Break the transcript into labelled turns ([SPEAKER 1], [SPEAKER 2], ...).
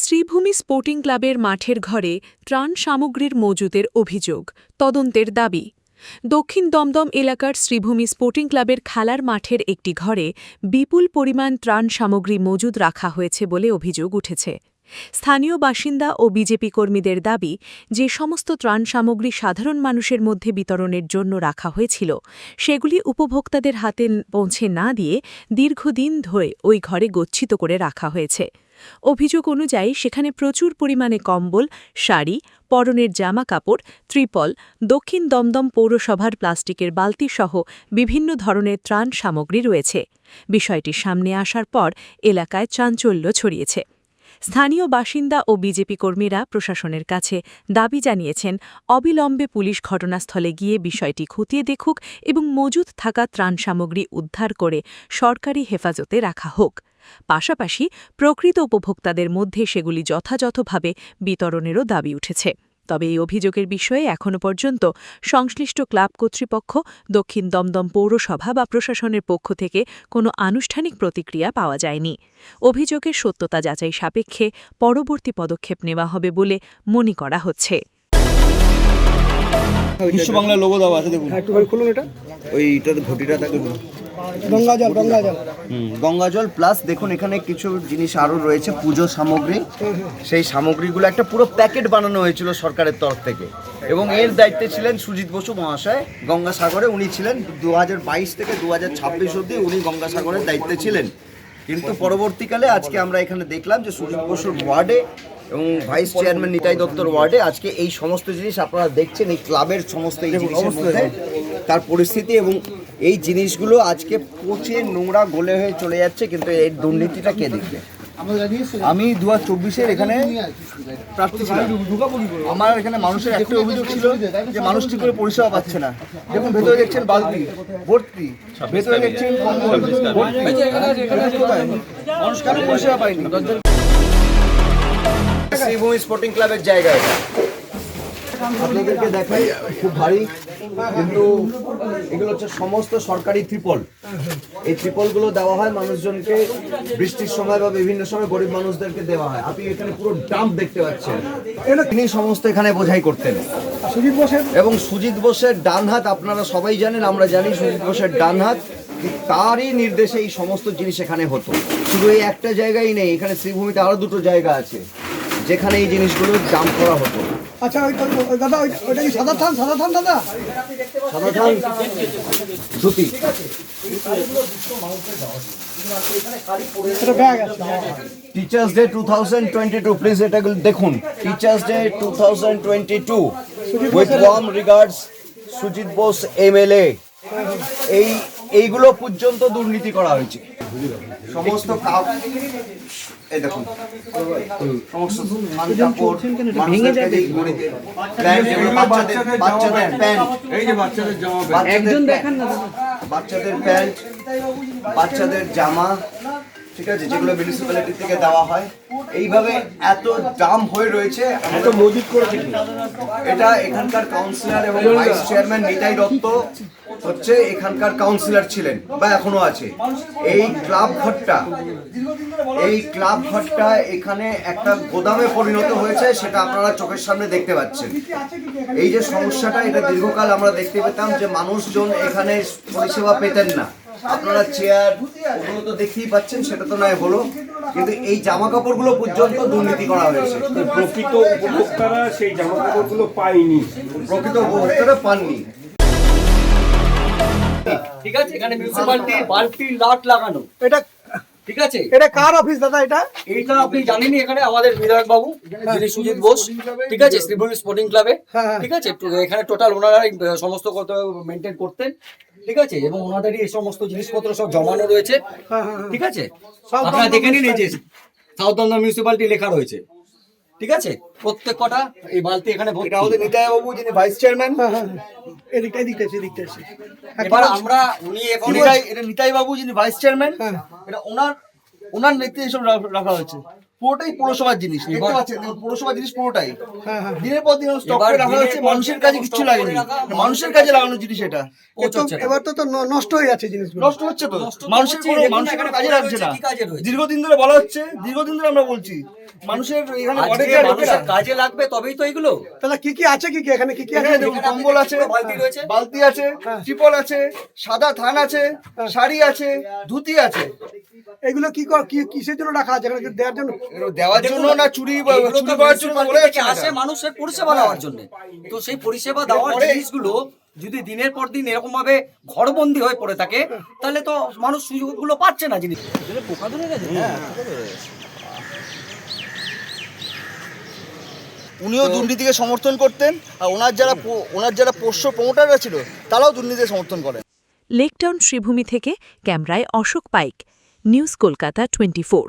[SPEAKER 1] Sreebhumi sporting ক্লাবের মাঠের ঘরে ত্রাণ সামগ্রীর মজুদের অভিযোগ, তদন্তের দাবি। দক্ষিণ দমদম এলাকার শ্রীভূমি স্পোর্টিং ক্লাবের খেলার মাঠের একটি ঘরে বিপুল পরিমাণ ত্রাণ সামগ্রী মজুদ রাখা হয়েছে বলে অভিযোগ উঠেছে। স্থানীয় বাসিন্দা ও বিজেপি কর্মীদের দাবি, যে সমস্ত ত্রাণ সামগ্রী সাধারণ মানুষের মধ্যে বিতরণের জন্য রাখা হয়েছিল, সেগুলি উপভোক্তাদের হাতে পৌঁছে না দিয়ে দীর্ঘদিন ধরে ওই ঘরে গচ্ছিত করে রাখা হয়েছে। অভিযোগ অনুযায়ী সেখানে প্রচুর পরিমাণে কম্বল, শাড়ি, পরনের জামা কাপড়, ত্রিপল, দক্ষিণ দমদম পৌরসভার প্লাস্টিকের বালতিসহ বিভিন্ন ধরনের ত্রাণ সামগ্রী রয়েছে। বিষয়টি সামনে আসার পর এলাকায় চাঞ্চল্য ছড়িয়েছে। স্থানীয় বাসিন্দা ও বিজেপি কর্মীরা প্রশাসনের কাছে দাবি জানিয়েছেন, অবিলম্বে পুলিশ ঘটনাস্থলে গিয়ে বিষয়টি খতিয়ে দেখুক এবং মজুদ থাকা ত্রাণ সামগ্রী উদ্ধার করে সরকারি হেফাজতে রাখা হোক। পাশাপাশি প্রকৃত উপভোক্তাদের মধ্যে সেগুলি যথাযথভাবে বিতরণেরও দাবি উঠেছে। তবে এই অভিযোগের বিষয়ে এখনও পর্যন্ত সংশ্লিষ্ট ক্লাব কর্তৃপক্ষ, দক্ষিণ দমদম পৌরসভা বা প্রশাসনের পক্ষ থেকে কোনো আনুষ্ঠানিক প্রতিক্রিয়া পাওয়া যায়নি। অভিযোগের সত্যতা যাচাই সাপেক্ষে পরবর্তী পদক্ষেপ নেওয়া হবে বলে মনে করা হচ্ছে।
[SPEAKER 2] বিশ্ব বাংলা লোগো দেওয়া আছে, দেখুন একটু খুলুন এটা, ওইটাতে ঘটিটা থাকে গঙ্গাজল প্লাস দেখুন এখানে কিছু জিনিস আরও রয়েছে, পুজো সামগ্রী। সেই সামগ্রীগুলো একটা পুরো প্যাকেট বানানো হয়েছিল সরকারের তরফ থেকে, এবং এর দায়িত্বে ছিলেন সুজিত বসু মহাশয় গঙ্গাসাগরে। উনি ছিলেন 2022 থেকে 2026 অবধি উনি গঙ্গাসাগরের দায়িত্বে ছিলেন। কিন্তু পরবর্তীকালে আজকে আমরা এখানে দেখলাম যে সুজিত বসুর ওয়ার্ডে এবং ভাইস চেয়ারম্যান নিতাই দত্তর ওয়ার্ডে আজকে এই সমস্ত জিনিস আপনারা দেখছেন, এই ক্লাবের সমস্ত এই জিনিসের মধ্যে তার পরিস্থিতি, এবং এই জিনিসগুলো আজকে পচে নোংরা গলে হয়ে চলে যাচ্ছে। কিন্তু এই দুর্নীতিটা কে দেখবে? আমি 2024-এর এখানে প্রার্থী ছিলাম। আমার এখানে মানুষের একটা অভিযোগ ছিল যে মানুষ ঠিক করে পরিষেবা পাচ্ছে না। দেখুন ভেতরে দেখছেন বালতি ভর্তি, ভেতরে দেখছেন মানুষ কেন পরিষেবা পায়নি? শ্রীভূমি স্পোর্টিং ক্লাবের জায়গায় আপনাদেরকে দেখাই, খুব ভারী, কিন্তু এগুলো হচ্ছে সমস্ত সরকারি ত্রিপল। এই ত্রিপলগুলো দেওয়া হয় মানুষজনকে বৃষ্টির সময় বা বিভিন্ন সময় গরিব মানুষদেরকে দেওয়া হয়। আপনি এখানে পুরো ডাম্প দেখতে পাচ্ছেন, তিনি সমস্ত এখানে বোঝাই করতেন। এবং সুজিত বোসের ডান হাত আপনারা সবাই জানেন, আমরা জানি সুজিত বোসের ডান হাত, তারই নির্দেশে এই সমস্ত জিনিস এখানে হতো। শুধু এই একটা জায়গায় নেই, এখানে শ্রীভূমিতে আরো দুটো জায়গা আছে যেখানে এই জিনিসগুলো ডাম্প করা হতো।
[SPEAKER 3] আচ্ছা দাদা, ওইটা কি সাদা থান? সাদা থান দাদা,
[SPEAKER 2] সাদা থান ধুতি। টিচার্স ডে 2022, প্লিজ এটা দেখুন। Teachers day 2022 with worm regards Sujit Bose MLA. এইগুলো পর্যন্ত দুর্নীতি করা হয়েছে। সমস্ত এই দেখুন সমস্ত ধান কাপড়, বাচ্চাদের প্যান্ট, এই যে বাচ্চাদের জামা, একজন দেখেন না, বাচ্চাদের প্যান্ট, বাচ্চাদের জামা, ঠিক আছে, যেগুলো মিউনিসিপ্যালিটি থেকে দেওয়া হয়। এইভাবে এত দাম হয়ে রয়েছে, এত মজুত করে দেখি। এটা এখানকার কাউন্সিলর এবং ভাইস চেয়ারম্যান নিতাই দত্ত হচ্ছে এখানকার কাউন্সিলর ছিলেন বা এখনো আছে। এই ক্লাব ঘরটা এখানে একটা গোদামে পরিণত হয়েছে, সেটা আপনারা চোখের সামনে দেখতে পাচ্ছেন। এই যে সমস্যাটা, এটা দীর্ঘকাল আমরা দেখতে পেতাম যে মানুষজন এখানে পরিষেবা পেতেন না। আপনারা চেয়ার ওগুলো তো দেখতেই পাচ্ছেন, সেটা তো নয় হলো, কিন্তু এই জামা কাপড়গুলো পর্যন্ত দুর্নীতি করা হয়েছে।
[SPEAKER 4] প্রকৃত উপভোক্তারা সেই জামা কাপড়গুলো পায়নি,
[SPEAKER 2] প্রকৃত উপভোক্তারা পাননি।
[SPEAKER 5] ঠিক আছে, এখানে মিউনিসিপালিটি বালতি লাট লাগানো, এটা ঠিক আছে।
[SPEAKER 3] এটা কার অফিস দাদা?
[SPEAKER 5] এইটা আপনি জানেনই, এখানে আমাদের বিধায়ক বাবু যিনি সুজিত বোস, ঠিক আছে, শ্রীভূমি স্পোর্টিং ক্লাবে, ঠিক আছে, এখানে টোটাল ওনারাই সমস্ত কথা মেনটেন করতেন, ঠিক আছে, এবং ওনাদেরই এই সমস্ত জিনিসপত্র সব জমানো রয়েছে, ঠিক আছে। আপনারা দেখে নিন, এই যে সাউথ দমদম মিউনিসিপালিটি লেখা রয়েছে, ঠিক আছে, প্রত্যেক কটা এই বালতি এখানে ভর্তি।
[SPEAKER 2] আমাদের নিতাই বাবু যিনি ভাইস চেয়ারম্যান,
[SPEAKER 5] এবার আমরা উনি এখন
[SPEAKER 2] এটা নিতাই বাবু যিনি ভাইস চেয়ারম্যান, এটা ওনার নেতৃত্বে এসব রাখা হয়েছে। পুরোটাই পৌরসভার জিনিস, দেখতে পাচ্ছেন পৌরসভার জিনিস পুরোটাই দিনের পর দিন স্টক করে রাখা হয়েছে। মানুষের কাজে কিচ্ছু লাগেনি, মানুষের কাজে লাগানো জিনিস এটা।
[SPEAKER 3] এবার তো নষ্ট হয়ে যাচ্ছে জিনিসগুলো,
[SPEAKER 2] নষ্ট হচ্ছে তো, মানুষের কাজে লাগছে না। দীর্ঘদিন ধরে বলা হচ্ছে, দীর্ঘদিন ধরে আমরা বলছি মানুষের এখানে
[SPEAKER 5] আজকে
[SPEAKER 2] অনেকের
[SPEAKER 5] মানুষের কাজে লাগবে তবেই তো এগুলো।
[SPEAKER 3] দাদা কি কি আছে কি কি এখানে কি কি আছে
[SPEAKER 2] এখানে দেখুন কম্বল আছে,
[SPEAKER 5] বালতি রয়েছে।
[SPEAKER 2] বালতি আছে, ত্রিপল আছে, সাদা থান আছে, শাড়ি আছে, ধুতি আছে।
[SPEAKER 3] এগুলো কি কিসের জন্য রাখা আছে এখানে দেওয়ার জন্য?
[SPEAKER 2] এগুলো দেওয়ার জন্য না চুরি
[SPEAKER 5] এগুলো তো
[SPEAKER 2] চুরি করার জন্য
[SPEAKER 5] municipality
[SPEAKER 2] বলে
[SPEAKER 5] থেকে আসে মানুষের পরিষেবা দেওয়ার জন্য। তো সেই পরিষেবা দেওয়ার জিনিসগুলো যদি দিনের পর দিন এরকম ভাবে ঘরবন্দি হয়ে পড়ে থাকে তাহলে তো মানুষ সুযোগগুলো পাচ্ছে না জিনিস।
[SPEAKER 2] উনিও দুর্নীতিকে সমর্থন করতেন, আর ওনার যারা পোষ্য প্রমোটাররা ছিল তারাও দুর্নীতিকে সমর্থন করেন।
[SPEAKER 1] লেকটাউন শ্রীভূমি থেকে ক্যামেরায় অশোক পাইক, নিউজ কলকাতা 24।